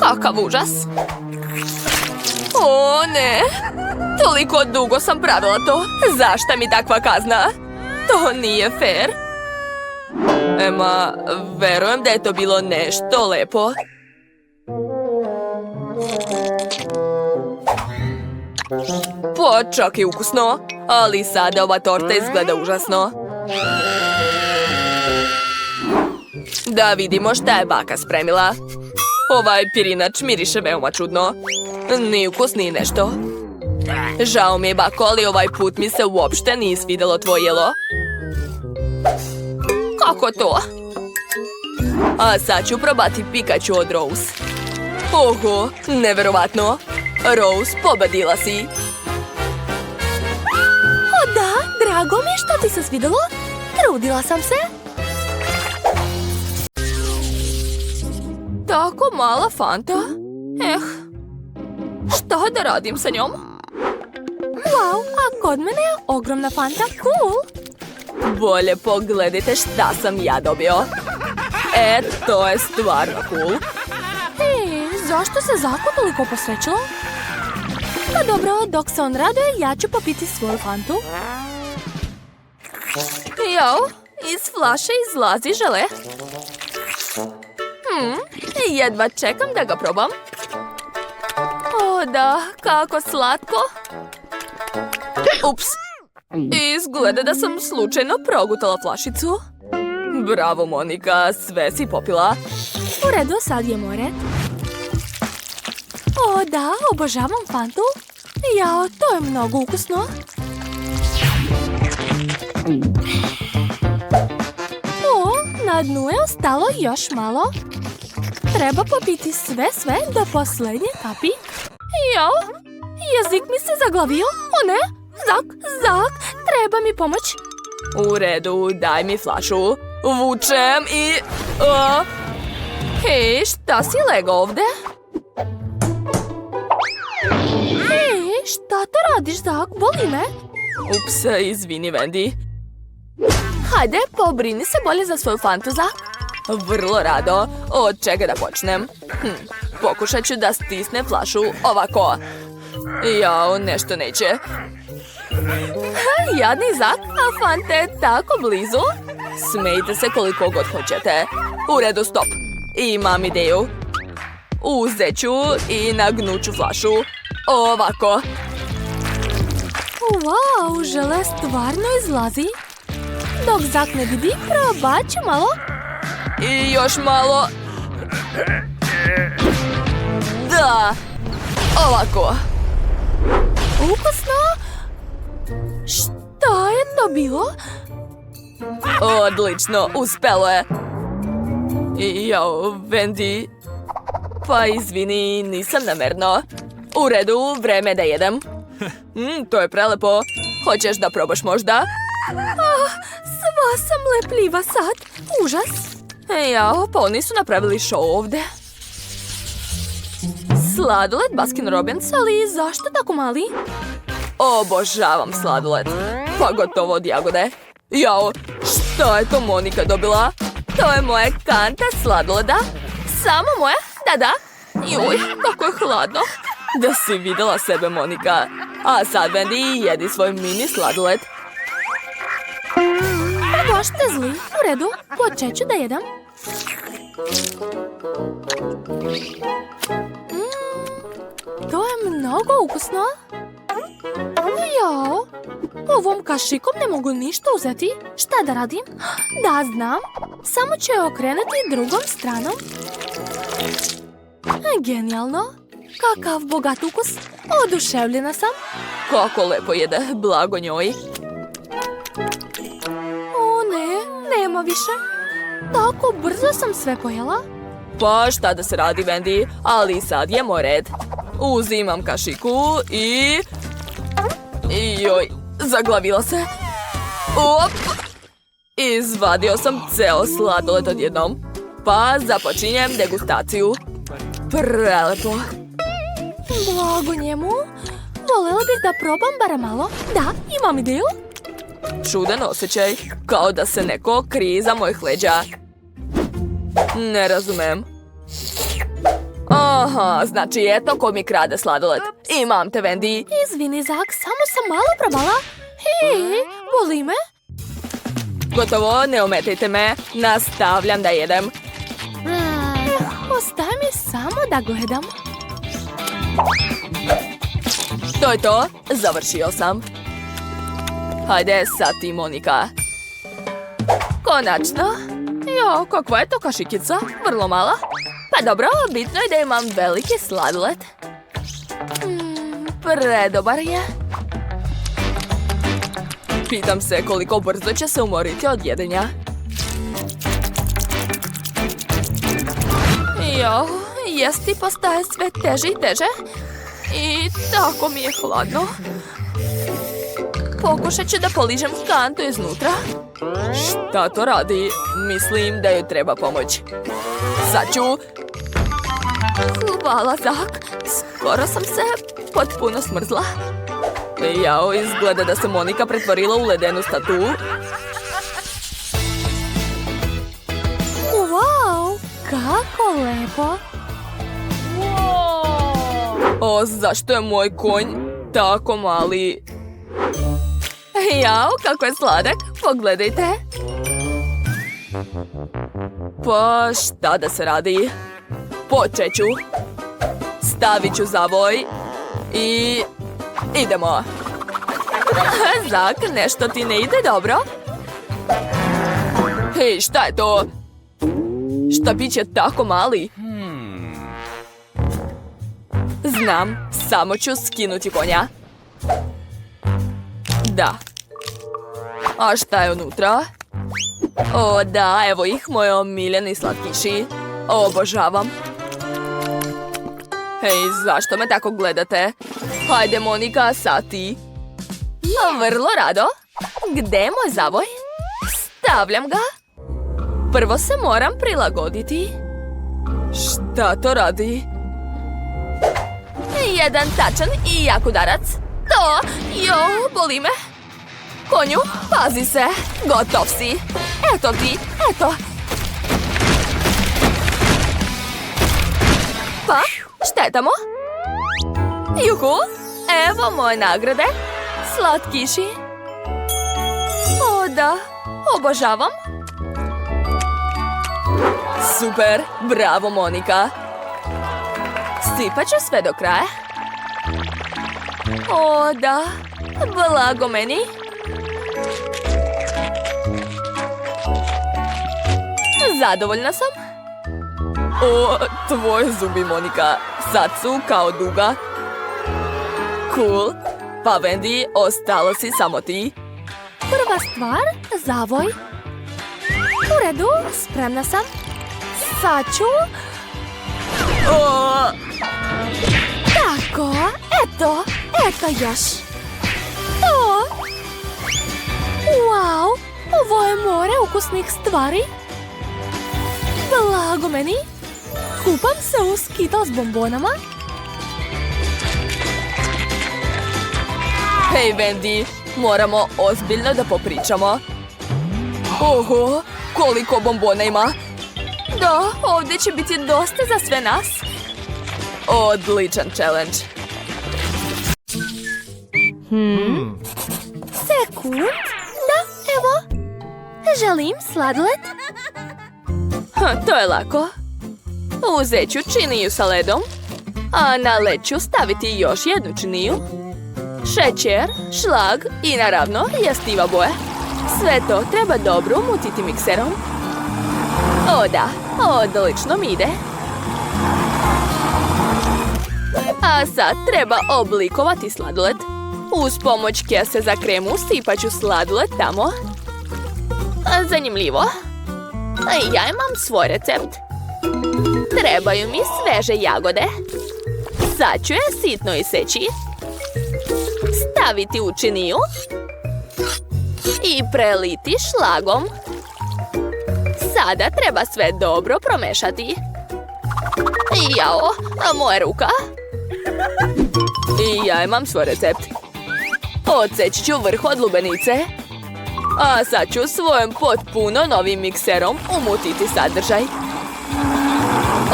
Kakav užas. O ne, toliko dugo sam pravila to. Zašto mi takva kazna? To nije fair. Ema, verujem da je to bilo nešto lepo. Pa čak i ukusno, ali sada ova torta izgleda užasno. Da vidimo šta je baka spremila. Ovaj pirinač miriše veoma čudno. Ni ukus, ni nešto. Žao mi je, bako, ali ovaj put mi se uopšte nije svidelo tvoje jelo. Kako to? A sad ću probati Pikachu od Rose. Oho, neverovatno. Rose, pobedila si. O da, drago mi je što ti se svidelo. Trudila sam se. Tako mala Fanta. Šta da radim sa njom? Wow, a kod mene je ogromna Fanta. Cool. Bolje pogledajte šta sam ja dobio. To je stvarno cool. Zašto se Zaku toliko posvećilo? Pa dobro, dok se on raduje, ja ću popiti svoju Fantu. Jo, iz flaše izlazi žele. Jedva čekam da ga probam. O da, kako slatko. Ups, izgleda da sam slučajno progutala flašicu. Bravo, Monika, sve si popila. U redu, sad je moj red. O da, obožavam Fantu. Jao, to je mnogo ukusno. O, na dnu je ostalo još malo. Treba popiti sve do posljednje kapi. Jao, jezik mi se zaglavio. O ne, Zak, treba mi pomoć. U redu, daj mi flašu. Vučem i... Hej, šta si legao ovde? Hej, šta to radiš, Zak? Boli me. Ups, izvini, Wendy. Hajde, pobrini se bolje za svoju Fantu, Zak. Vrlo rado. Od čega da počnem? Pokušat ću da stisnem flašu ovako. Jao, nešto neće. Jadni Zak, a Fanta je tako blizu. Smejte se koliko god hoćete. U redu, stop. Imam ideju. Uzet ću i nagnuću flašu. Ovako. Wow, žele stvarno izlazi. Dok Zak ne vidi, probat ću malo. I još malo. Da. Ovako. Ukusno. Šta je to bilo? Odlično, uspelo je. Jao, Wendy. Pa izvini, nisam namerno. U redu, vreme da jedem. To je prelepo. Hoćeš da probaš možda? Sva sam lepljiva sad. Užas. Jao, pa oni su napravili show ovde. Sladoled Baskin Robbins, ali Zašto tako mali? obožavam sladoled. Pa gotovo od jagode. Jao, šta je to Monika dobila? To je moja kanta sladoleda. Samo moja? Da. Juj, kako je hladno. Da si videla sebe, Monika. A sad, Wendy, jedi svoj mini sladoled. Baš ste zli. U redu, počet ću da jedem. To je mnogo ukusno. Jao, ovom kašikom ne mogu ništa uzeti. Šta da radim? Da, znam. Samo ću je okrenuti drugom stranom. Genijalno. Kakav bogat ukus. Oduševljena sam. Kako lepo jede, blago njoj. O ne, nema više. Tako brzo sam sve pojela. Pa šta da se radi, Wendy, ali sad je moj red. Uzimam kašiku i... Joj, zaglavila se. Op! Izvadio sam ceo sladoled odjednom. Pa započinjem degustaciju. Prelepo. Blago njemu. Volela bih da probam bara malo. Da, imam ideju. Čudan osjećaj, kao da se neko krije iza mojih leđa. Ne razumem. Aha, znači eto ko mi krade sladoled. Imam te, Wendy. Izvini, Zak, samo sam malo probala. Hej, boli me. Gotovo, ne ometajte me. Nastavljam da jedem. Ostaje mi samo da gledam. To je to, završio sam. Hajde, sad ti, Monika. Konačno. Jo, kakva je to kašikica? Vrlo mala. Pa dobro, bitno je da imam veliki sladoled. Predobar je. Pitam se koliko brzo će se umoriti od jedenja. Jo, jesti postaje sve teže i teže. I tako mi je hladno. Pokušat ću da poližem kantu iznutra. Šta to radi? Mislim da joj treba pomoć. Sad ću. Hvala, Zak. Skoro sam se potpuno smrzla. Jao, izgleda da se Monika pretvorila u ledenu statu. Wow, kako lepo. O, zašto je moj konj tako mali? Jao, kako je sladak. Pogledajte. Pa šta da se radi? Počet ću. Stavit ću zavoj. I idemo. Zak, nešto ti ne ide dobro? Hej, šta je to? Šta biće tako mali? Znam, samo ću skinuti konja. Da. A šta je unutra? O da, evo ih, moji omiljeni slatkiši. Obožavam. Hej, zašto me tako gledate? Hajde, Monika, sad ti. Vrlo rado. Gdje je moj zavoj? Stavljam ga. Prvo se moram prilagoditi. Šta to radi? Jedan tačan i jak udarac. To, boli me. Konju, pazi se. Gotov si. Eto ti, eto. Pa, šta je tamo? Juhu, evo moje nagrade. Slatkiši. O da, obožavam. Super, bravo Monika. Sipat ću sve do kraja. O da, blago meni. Zadovoljna sam. O, tvoje zubi, Monika. Sad su kao duga. Cool. Pa Wendy, ostalo si samo ti. Prva stvar, zavoj. U redu, spremna sam. Sad ću... O! Tako, eto još. To. Wow, ovo je more ukusnih stvari. Blago meni. Kupam se u Skittles bombonama. Hej, Wendy, moramo ozbiljno da popričamo. Oho, koliko bombona ima. Da, ovdje će biti dosta za sve nas. Odličan challenge. Sekund. Da, evo. Želim sladoled. To je lako. Uzet ću činiju sa ledom, a na led ću staviti još jednu činiju, šećer, šlag i naravno jestiva boja. Sve to treba dobro umutiti mikserom. O da, odlično mi ide. A sad treba oblikovati sladoled. Uz pomoć kese za kremu sipat ću sladoled tamo. Zanimljivo. Ja imam svoj recept. Trebaju mi sveže jagode. Sad ću je sitno iseći. Staviti u činiju. I preliti šlagom. Sada treba sve dobro promešati. Jao, moja ruka. I ja imam svoj recept. Odseći ću vrh od lubenice. A sad ću svojim potpuno novim mikserom umutiti sadržaj.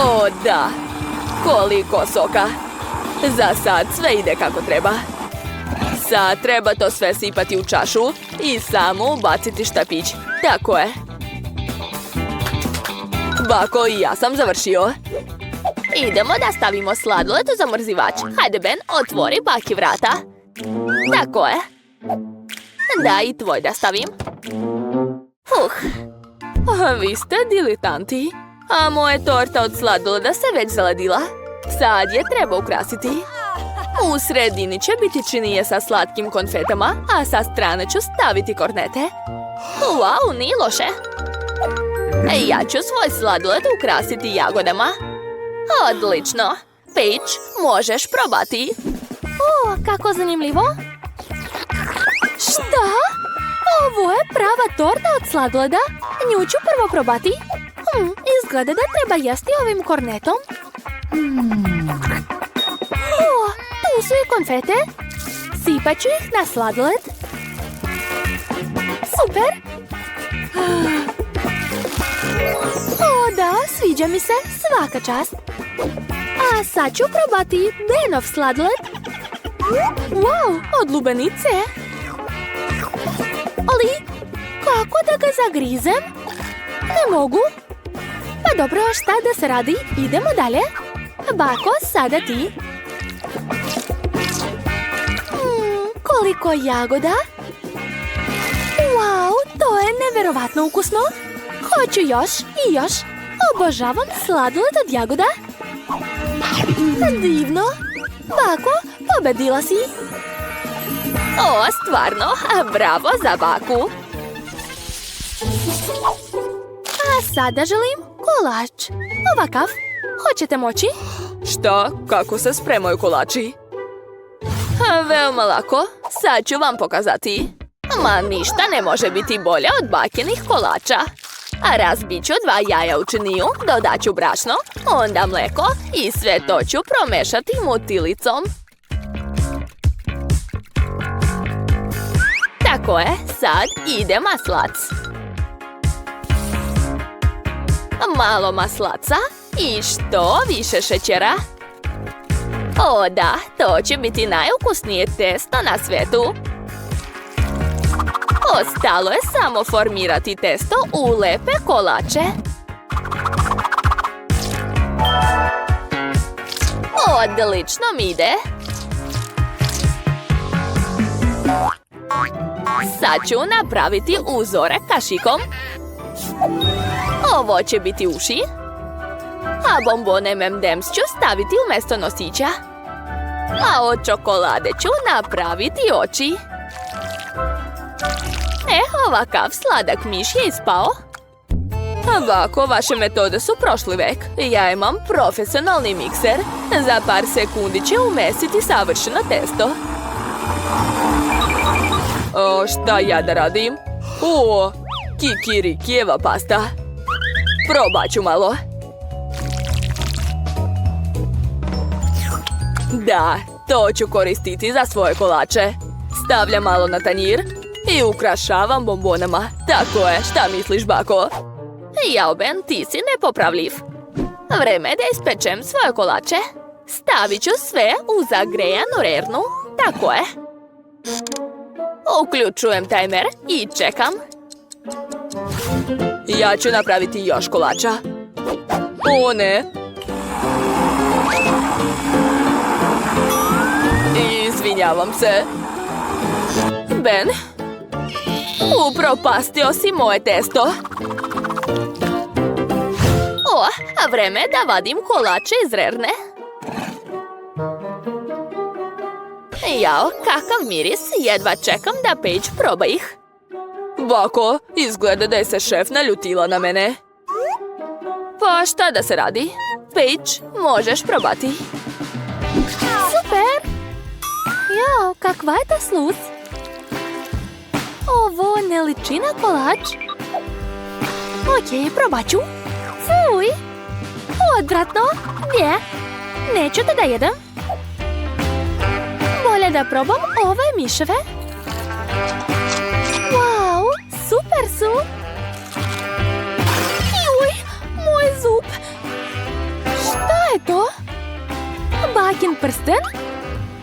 O da, koliko soka. Za sad sve ide kako treba. Sad treba to sve sipati u čašu i samo ubaciti štapić. Tako je. Bako, i ja sam završio. Idemo da stavimo sladoled u zamrzivač. Hajde, Ben, otvori baki vrata. Tako je. Da, i tvoj da stavim. Vi ste diletanti. A moja torta od sladoleda se već zaladila. Sad je treba ukrasiti. U sredini će biti činije sa slatkim konfetama, a sa strane ću staviti kornete. Wow, nije loše. Ja ću svoj sladoled ukrasiti jagodama. Odlično. Paige, možeš probati. O, kako zanimljivo. Šta? Ovo je prava torta od sladoleda. Nju ću prvo probati. Izgleda da treba jesti ovim kornetom. O, tu su su i konfete. Sipat ću ih na sladoled. Super! O da, sviđa mi se, svaka čast. A sad ću probati Benov sladoled. Wow, od lubenice. Ali, kako da ga zagrizem? Ne mogu. Pa dobro, šta da se radi? Idemo dalje. Bako, sada ti. Koliko jagoda. Wow, to je neverovatno ukusno. Hoću još i još. Obožavam sladoled od jagoda. Divno. Bako, pobedila si. O, stvarno, bravo za baku. A sada želim kolač. Ovakav. Hoćete moći? Šta? Kako se spremaju kolači? Veoma lako. Sad ću vam pokazati. Ma ništa ne može biti bolje od bakinih kolača. A razbit ću 2 jaja u činiju, dodat ću brašno, onda mleko i sve to ću promešati mutilicom. Tako je, sad ide maslac. Malo maslaca i što više šećera. O da, to će biti najukusnije testo na svijetu. Ostalo je samo formirati testo u lepe kolače. Odlično mi ide. Sad ću napraviti uzore kašikom. Ovo će biti uši. A bombone M&M's ću staviti umjesto nosića. A od čokolade ću napraviti oči. Ovakav sladak miš je ispao. Ovako, vaše metode su prošli vek. Ja imam profesionalni mikser. Za par sekundi će umesiti savršeno testo. O, šta ja da radim? O, kikirikijeva pasta. Probat ću malo. Da, to ću koristiti za svoje kolače. Stavljam malo na tanjir i ukrašavam bombonama. Tako je, šta misliš, bako? Jao, Ben, ti si nepopravljiv. Vreme je da ispečem svoje kolače. Stavit ću sve u zagrejanu rernu. Tako je. Uključujem tajmer i čekam. Ja ću napraviti još kolača. O ne! Izvinjavam se. Ben, upropastio si moje testo. O, a vreme je da vadim kolače iz rerne. Jao, kakav miris, jedva čekam da Paige proba ih. Bako, izgleda da je se šef naljutila na mene. Pa šta da se radi? Paige, možeš probati. Super! Jao, kakva je ta sluz? Ovo ne liči na kolač. Okej, probat ću. Fuj! Odvratno! Gdje? Neću da jedem. Bolje da probam ove miševe. Wow, super su! Juj, moj zub! Šta je to? Bakin prsten?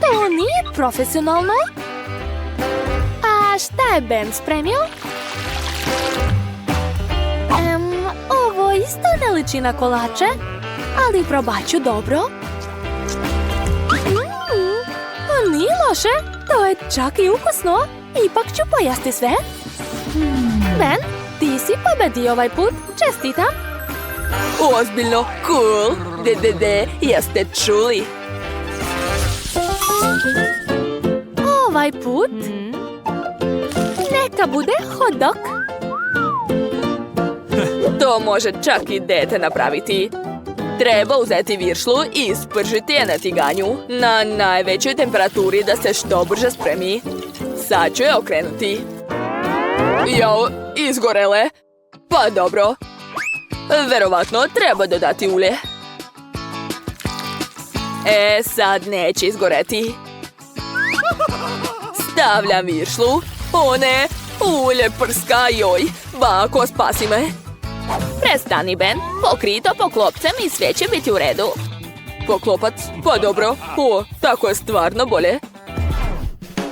To nije profesionalno. A šta je Ben spremio? Ovo isto ne liči na kolače, ali probat ću dobro. Nije loše, to je čak i ukusno. Ipak ću pojesti sve. Ben, ti si pobedio ovaj put, čestitam. Ozbiljno, cool. Jeste čuli? Ovaj put neka bude hot dog. To može čak i dete napraviti. Treba uzeti viršlu i ispržiti je na tiganju na najvećoj temperaturi da se što brže spremi. Sad ću je okrenuti. Jao, izgorele. Pa dobro. Verovatno treba dodati ulje. Sad neće izgoreti. Stavljam viršlu. O ne, ulje prska, joj. Bako, spasi me. Prestani, Ben. Pokri to poklopcem i sve će biti u redu. Poklopac? Pa dobro. O, tako je stvarno bolje.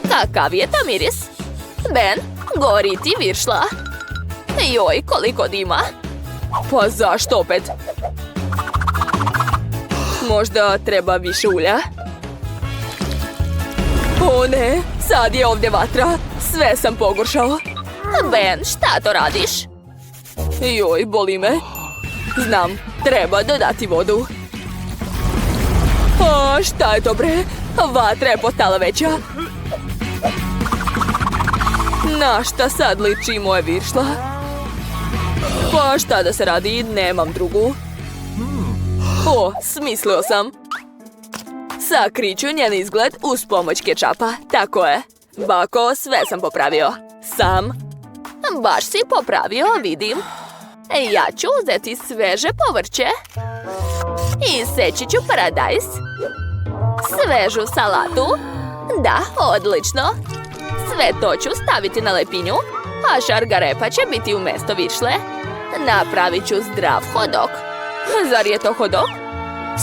Kakav je to miris? Ben, gori ti viršla. Joj, koliko dima. Pa zašto opet? Možda treba više ulja. O ne, sad je ovdje vatra. Sve sam pogoršao. Ben, šta to radiš? Joj, boli me. Znam, treba dodati vodu. O, šta je to bre? Vatra je postala veća. Na šta sad liči moje viršla? Pa šta da se radi, nemam drugu. O, smislio sam. Sakriću njen izgled uz pomoć kečapa. Tako je. Bako, sve sam popravio. Sam. Baš si popravio, vidim. Ja ću uzeti sveže povrće. I seći ću paradajz. Svežu salatu. Da, odlično. Sve to ću staviti na lepinju, a šargarepa će biti umjesto viršle. Napravit ću zdrav hodok. Zar je to hodok?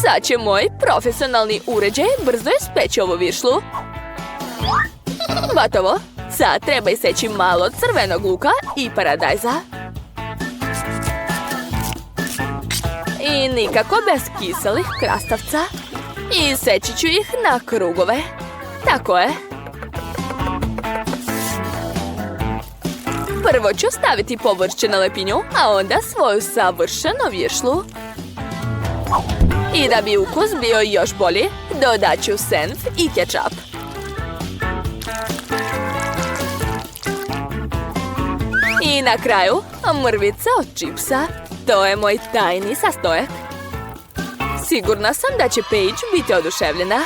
Sad će moj profesionalni uređaj brzo ispeći ovu viršlu. Gotovo. Sad treba iseći malo crvenog luka i paradajza. I nikako bez kiselih krastavca. I seći ću ih na krugove. Tako je. Prvo ću staviti povrće na lepinju, a onda svoju savršenu viršlu. I da bi ukus bio još bolji, dodat ću senf i kečap. I na kraju, mrvica od čipsa. To je moj tajni sastojak. Sigurna sam da će Paige biti oduševljena.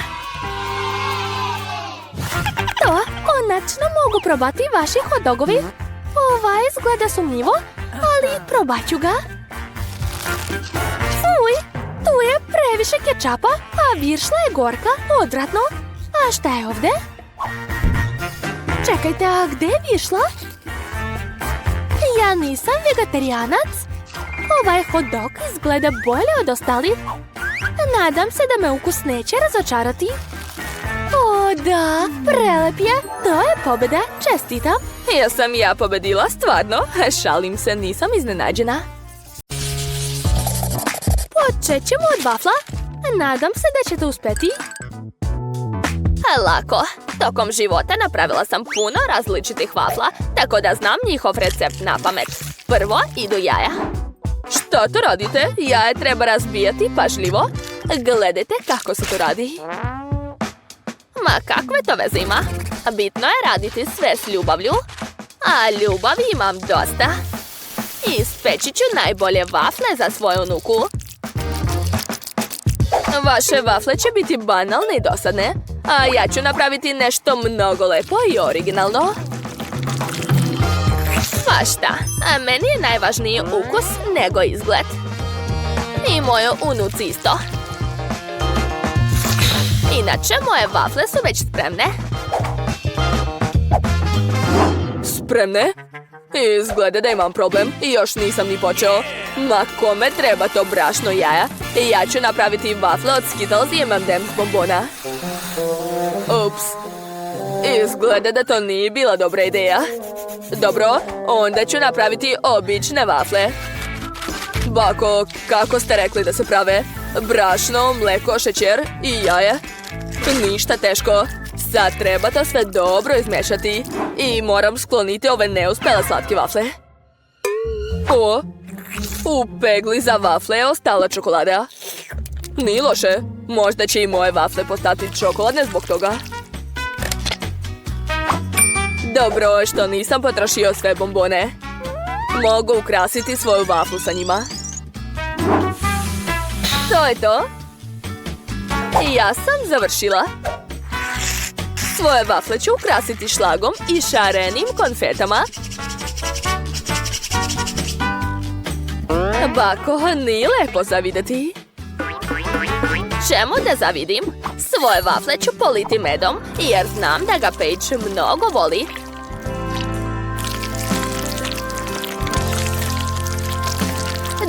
To, konačno mogu probati vaši hot dogovi. Ovaj izgleda sumnjivo, ali probat ću ga. Fuj, tu je previše kečapa, a viršla je gorka, odvratno. A šta je ovdje? Čekajte, a gdje je viršla? Ja nisam vegetarijanac. Ovaj hot dog izgleda bolje od ostalih. Nadam se da me ukus neće razočarati. O da, prelep je. To je pobjeda, čestitam. Jesam ja pobedila, stvarno. Šalim se, nisam iznenađena. Počet ćemo od vafla. Nadam se da ćete uspjeti. Lako. Tokom života napravila sam puno različitih vafla, tako da znam njihov recept na pamet. Prvo idu jaja. Šta to radite? Jaje treba razbijati pažljivo. Gledajte kako se to radi. Ma kakve to veze ima? Bitno je raditi sve s ljubavlju. A ljubavi imam dosta. Ispeći ću najbolje vafle za svoju unuku. Vaše vafle će biti banalne i dosadne, a ja ću napraviti nešto mnogo lepo i originalno. Pa šta, a meni je najvažniji ukus nego izgled. I moju unuci isto. Inače, moje vafle su već spremne. Spremne? Izgleda da imam problem i još nisam ni počeo. Ma kome treba to brašno jaja? Ja ću napraviti vafle od Skittles i M&M's bombona. Ups. Izgleda da to nije bila dobra ideja. Dobro, onda ću napraviti obične vafle. Bako, kako ste rekli da se prave? Brašno, mleko, šećer i jaje? Ništa teško. Sad treba to sve dobro izmešati. I moram skloniti ove neuspjele slatke vafle. O, u pegli za vafle je ostala čokolada. Nije loše. Možda će i moje vafle postati čokoladne zbog toga. Dobro, što nisam potrošio sve bombone. Mogu ukrasiti svoju vaflu sa njima. To je to. Ja sam završila. Svoje vafle ću ukrasiti šlagom i šarenim konfetama. Bako, nije lepo za vidjeti. Čemu da zavidim? Svoje vafle ću politi medom, jer znam da ga Paige mnogo voli.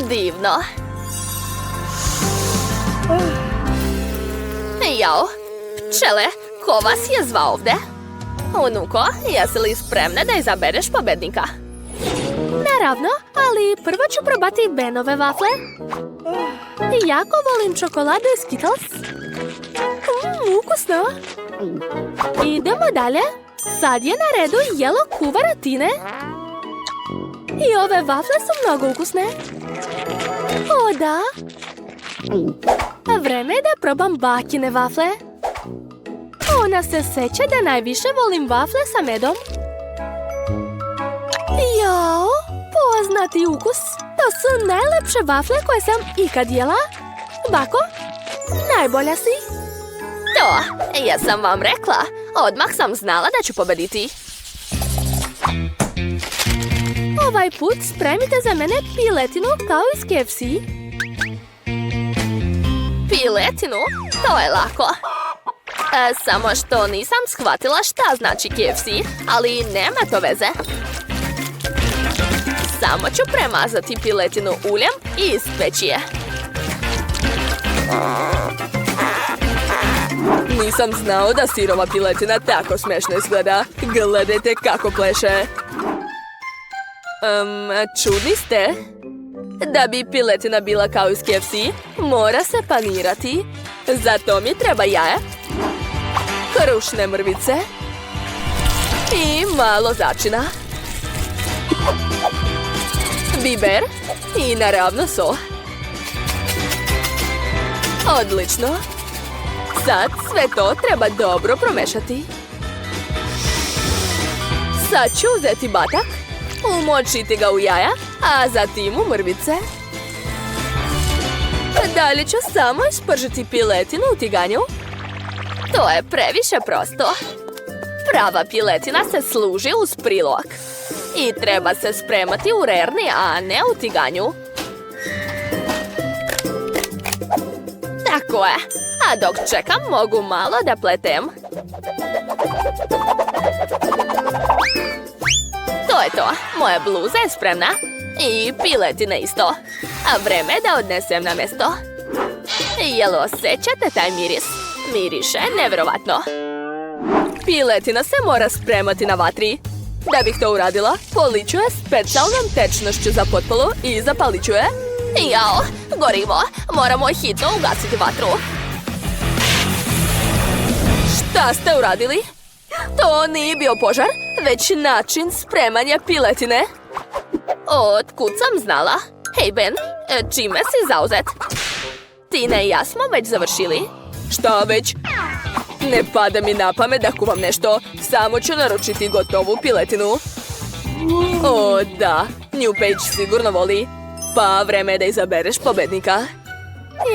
Divno. Jao, pčele, ko vas je zvao ovde? Unuko, jesi li spremna da izabereš pobednika? Naravno, ali prvo ću probati Benove vafle. Jako volim čokoladu i Skittles. Ukusno. Idemo dalje. Sad je na redu jelo kuvara Tine. I ove vafle su mnogo ukusne. O, da. Vreme je da probam bakine vafle. Ona se seća da najviše volim vafle sa medom. Jao, poznati ukus. To su najlepše vafle koje sam ikad jela. Bako, najbolja si. To, ja sam vam rekla. Odmah sam znala da ću pobediti. Ovaj put spremite za mene piletinu kao iz KFC. Piletinu? To je lako. Samo što nisam shvatila šta znači KFC, ali nema to veze. Samo ću premazati piletinu uljem i ispeći je. Nisam znao da sirova piletina tako smešno izgleda. Gledajte kako pleše. Čudni ste. Da bi piletina bila kao iz KFC, mora se panirati. Zato mi treba jaje, krušne mrvice i malo začina, biber i naravno so. Odlično. Sad sve to treba dobro promešati. Sad ću uzeti batak, umočiti ga u jaja, a zatim u mrvice. Dalje ću samo ispržiti piletinu u tiganju. To je previše prosto. Prava piletina se služi uz prilog. I treba se spremati u rerni, a ne u tiganju. Tako je. A dok čekam, mogu malo da pletem. To je to. Moja bluza je spremna. I piletina isto. A vreme je da odnesem na mesto. Jel osjećate taj miris? Miriše nevjerovatno. Piletina se mora spremati na vatri. Da bih to uradila, poliću je specijalnom tečnošću za potpalu i zapalit ću je. Jao, gorivo, moramo hitno ugasiti vatru. Šta ste uradili? To nije bio požar, već način spremanja piletine. Otkud sam znala? Hej Ben, čime si zauzet? Tina i ja smo već završili. Šta već? Ne pada mi na pamet da kuvam nešto. Samo ću naručiti gotovu piletinu. O, da. Nju Paige sigurno voli. Pa vreme je da izabereš pobednika.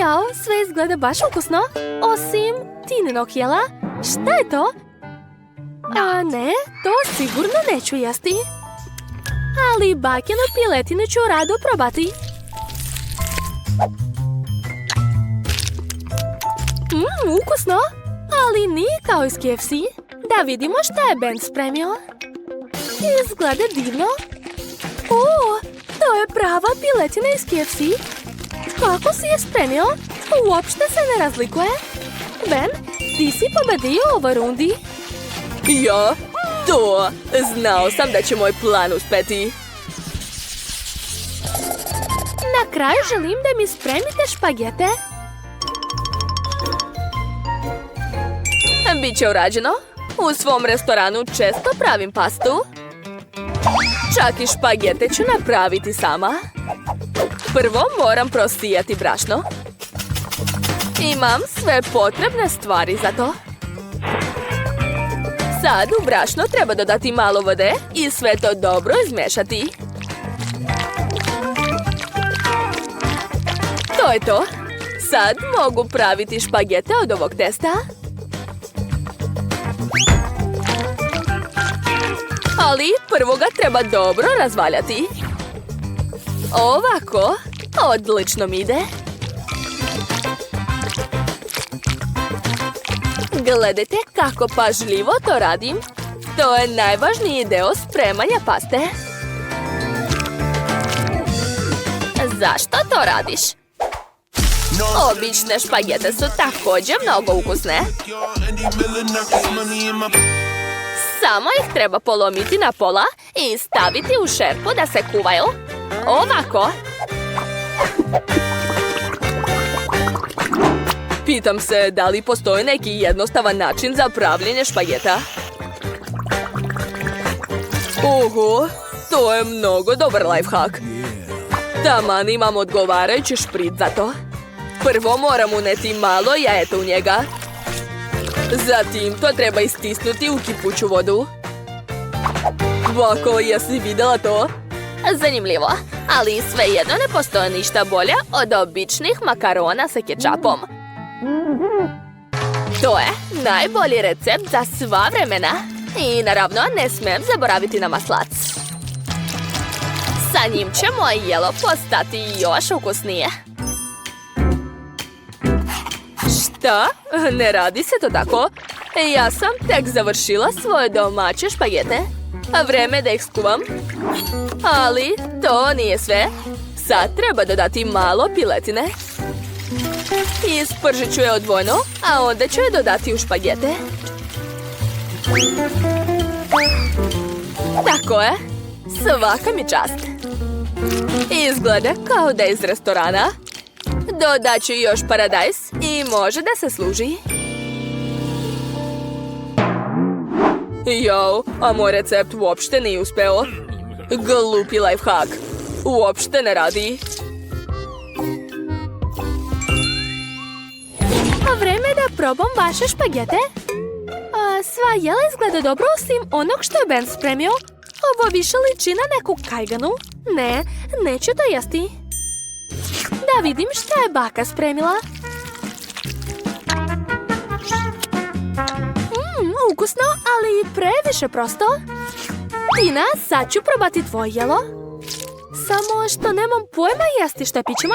Jao, sve izgleda baš ukusno. Osim Tininog jela. Šta je to? A ne, to sigurno neću jesti. Ali bakinu piletinu ću rado probati. Ukusno, ali nije kao iz KFC. Da vidimo šta je Ben spremio. Izgleda divno. O, to je prava piletina iz KFC. Kako si je spremio? Uopšte se ne razlikuje. Ben, ti si pobedio u ovoj rundi. Ja? To! Znao sam da će moj plan uspeti. Na kraju želim da mi spremite špagete. Biće urađeno. U svom restoranu često pravim pastu. Čak i špagete ću napraviti sama. Prvo moram prosijati brašno. Imam sve potrebne stvari za to. Sad u brašno treba dodati malo vode i sve to dobro izmešati. To je to. Sad mogu praviti špagete od ovog testa. Ali prvo ga treba dobro razvaljati. Ovako. Odlično mi ide. Gledajte kako pažljivo to radim. To je najvažniji deo spremanja paste. Zašto to radiš? Obične špagete su također mnogo ukusne. Samo ih treba polomiti na pola i staviti u šerpu da se kuvaju. Ovako. Pitam se da li postoji neki jednostavan način za pravljenje špageta. To je mnogo dobar lifehack. Taman imam odgovarajući špric za to. Prvo moram uneti malo jajeta u njega. Zatim to treba istisnuti u kipuću vodu. Bako, jesi vidjela to? Zanimljivo, ali svejedno ne postoji ništa bolje od običnih makarona sa kečapom. To je najbolji recept za sva vremena. I naravno ne smijem zaboraviti na maslac. Sa njim će moje jelo postati još ukusnije. Šta? Ne radi se to tako. Ja sam tek završila svoje domaće špagete. Vreme da ih skuvam. Ali to nije sve. Sad treba dodati malo piletine. Ispržit ću je odvojno, a onda ću je dodati u špagete. Tako je. Svaka mi čast. Izgleda kao da je iz restorana. Dodat ću još paradajz i može da se služi. Jao, a moj recept uopšte nije uspeo. Glupi lifehack. Uopšte ne radi. Vreme je da probam vaše špagete. Sva jela izgleda dobro osim onog što je Ben spremio. Ovo više liči na neku kajganu. Ne, neću to jesti. Da vidim šta je baka spremila. Ukusno, ali previše prosto. Tina, sad ću probati tvoje jelo. Samo što nemam pojma jesti štepićima.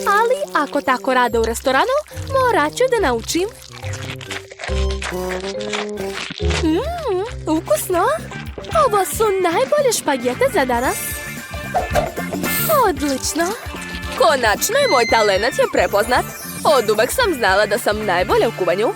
Ali ako tako rade u restoranu, morat ću da naučim. Ukusno. Ovo su najbolje špagete za danas. Odlično. Konačno i moj talenat je prepoznat. Oduvek sam znala da sam najbolja u kuvanju.